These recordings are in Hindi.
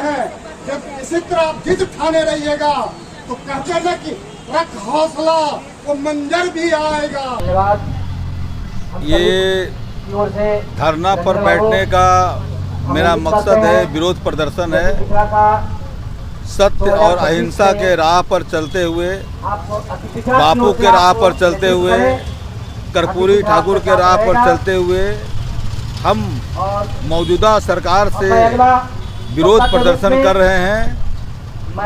हैं। जब इसी तरह जिद ठाने रहिएगा तो कहते न कि रख हौसला वो मंजर भी आएगा। ये धरना पर बैठने का मेरा मकसद है, विरोध प्रदर्शन है। सत्य और अहिंसा के राह पर चलते हुए, बापू के राह पर चलते हुए, कर्पूरी ठाकुर के राह पर चलते हुए हम मौजूदा सरकार से विरोध प्रदर्शन कर रहे हैं,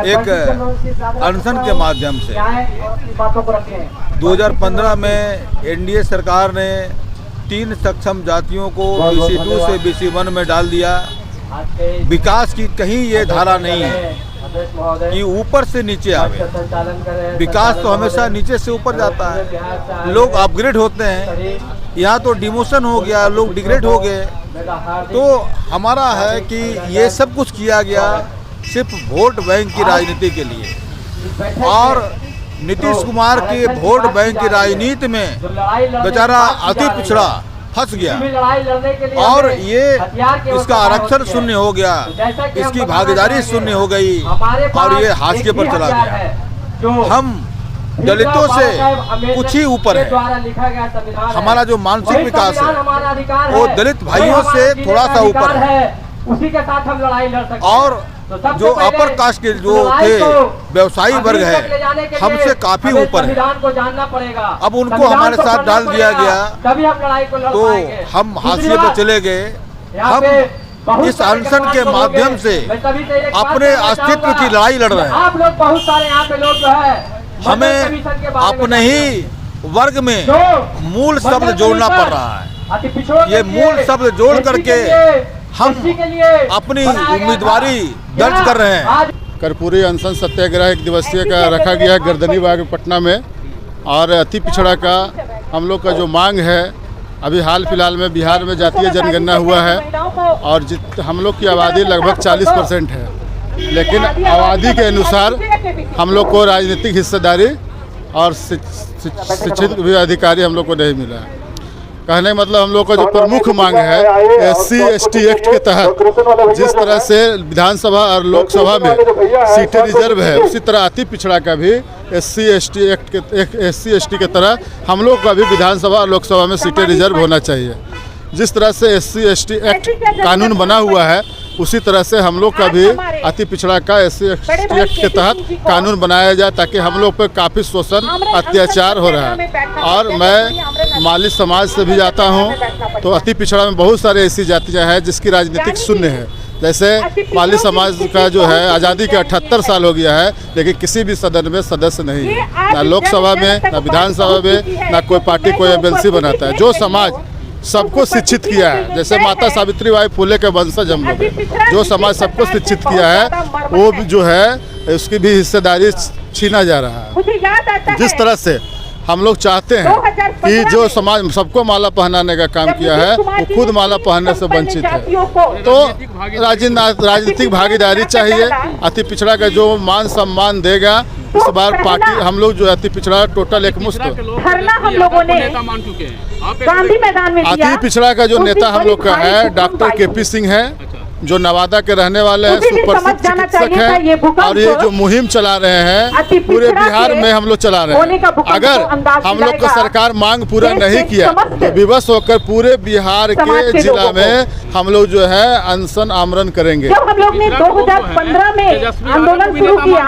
एक अनशन के माध्यम से। 2015 में एनडीए सरकार ने 3 सक्षम जातियों को BC2 से BC1 में डाल दिया। विकास की कहीं ये धारा नहीं है कि ऊपर से नीचे आवे। विकास तो हमेशा नीचे से ऊपर जाता है, लोग अपग्रेड होते हैं। यहाँ तो डिमोशन हो गया, लोग डिग्रेड हो गए। तो हमारा है कि ये सब कुछ किया गया सिर्फ वोट बैंक की राजनीति के लिए, और नीतीश कुमार के वोट बैंक की राजनीति में बेचारा अति पिछड़ा फंस गया, और ये इसका आरक्षण शून्य हो गया, इसकी भागीदारी शून्य हो गई, और ये हाशिए पर चला गया। हम दलितों से कुछ ही ऊपर है। हमारा जो मानसिक विकास है वो दलित भाइयों से थोड़ा सा ऊपर है, उसी के साथ हम लड़ाई लड़ सकते हैं। और जो अपर कास्ट के जो थे व्यवसायी वर्ग है हमसे काफी ऊपर है। अब उनको हमारे साथ डाल दिया गया, तभी हम लड़ाई को लड़ पाएंगे। तो हम हाशिए पर चले गए। हम इस अनशन के माध्यम से अपने अस्तित्व की लड़ाई लड़ रहे हैं। आप लोग बहुत सारे यहाँ पे लोग जो है, हमें अपने ही वर्ग में मूल शब्द जोड़ना पड़ रहा है। ये मूल शब्द जोड़ करके हम अपनी उम्मीदवारी दर्ज कर रहे हैं। कर्पूरी अनशन सत्याग्रह 1 दिवसीय का रखा गया है गर्दनीबाग पटना में, और अति पिछड़ा का हम लोग का जो मांग है, अभी हाल फिलहाल में बिहार में जातीय जनगणना हुआ है, और हम लोग की आबादी लगभग 40% है, लेकिन आबादी के अनुसार हम लोग को राजनीतिक हिस्सेदारी और शिक्षित भी अधिकारी हम लोग को नहीं मिला है। कहने का मतलब हम लोग का जो प्रमुख मांग है SC/ST एक्ट के तहत जिस तरह से विधानसभा और लोकसभा में सीटें रिजर्व है, उसी तरह अति पिछड़ा का भी SC/ST के तरह हम लोग का भी विधानसभा और लोकसभा में सीटें रिजर्व होना चाहिए। जिस तरह से SC/ST एक्ट कानून बना हुआ है, उसी तरह से हम लोग का भी अति पिछड़ा का SC/ST एक्ट के तहत कानून बनाया जाए, ताकि हम लोग पर काफ़ी शोषण अत्याचार हो रहा है। और मैं माली समाज से भी जाता हूं, तो अति पिछड़ा में बहुत सारे ऐसी जातियां हैं जिसकी राजनीतिक शून्य है। जैसे माली समाज का जो है आज़ादी के 78 साल हो गया है, लेकिन किसी भी सदन में सदस्य नहीं है, ना लोकसभा में, ना विधानसभा में, ना कोई पार्टी कोई MLC बनाता है। जो समाज सबको शिक्षित किया है, जैसे माता सावित्रीबाई फुले के वंशज हम लोग, जो समाज सबको शिक्षित किया है, वो भी जो है उसकी भी हिस्सेदारी छीना जा रहा है। जिस तरह से हम लोग चाहते हैं कि जो समाज सबको माला पहनाने का काम किया है, वो खुद माला पहनने से वंचित है, तो राजनीतिक भागीदारी चाहिए। अति पिछड़ा का जो मान सम्मान देगा, इस बार पार्टी हम लोग जो अति पिछड़ा टोटल एकमुश्त धरना हम लोगों ने गांधी मैदान में अति पिछड़ा का जो नेता हम लोग का है डॉक्टर KP सिंह है, जो नवादा के रहने वाले हैं, सुप्रसिद्ध चिकित्सक हैं, और ये जो मुहिम चला रहे हैं पूरे बिहार में हम लोग चला रहे हैं। अगर हम लोग का सरकार मांग पूरा नहीं किया तो विवश होकर पूरे बिहार के जिला में हम लोग जो है अनशन आमरण करेंगे। जब हम लोग ने 2015 में आंदोलन शुरू किया,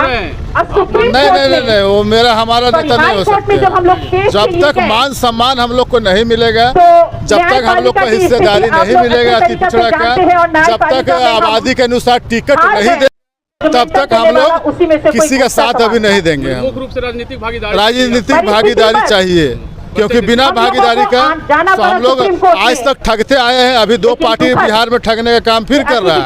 नहीं, वो हमारा नेता नहीं हो सकता। जब तक मान सम्मान हम लोग को नहीं मिलेगा, जब तक हम लोग को हिस्सेदारी नहीं मिलेगा अति पिछड़ा का, जब तक आबादी के अनुसार टिकट नहीं दे, तब तक हम लोग किसी का साथ अभी नहीं देंगे। मुख्य रूप से राजनीतिक भागीदारी चाहिए, क्योंकि बिना भागीदारी का हम लोग आज तक ठगते आए हैं। अभी 2 पार्टी बिहार में ठगने का काम फिर कर रहा है,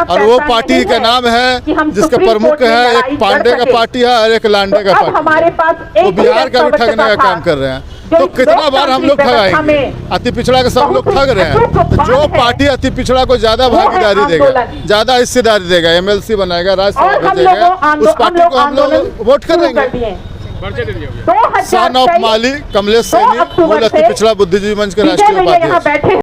और वो पार्टी का नाम है जिसके प्रमुख है, एक पांडे का पार्टी है और एक लांडे का पार्टी, वो बिहार का भी ठगने का काम कर रहे हैं। तो कितना बार हम लोग ठगाएंगे? अति पिछड़ा का सब लोग ठग रहे हैं। तो जो पार्टी अति पिछड़ा को ज्यादा भागीदारी देगा, ज्यादा हिस्सेदारी देगा, MLC बनाएगा, राज्यसभा भेजेगा, उस पार्टी को हम लोग वोट करेंगे। सन ऑफ माली कमलेश सैनी, मूल अति पिछड़ा बुद्धिजीवी मंच के राष्ट्रीय उपाध्यक्ष।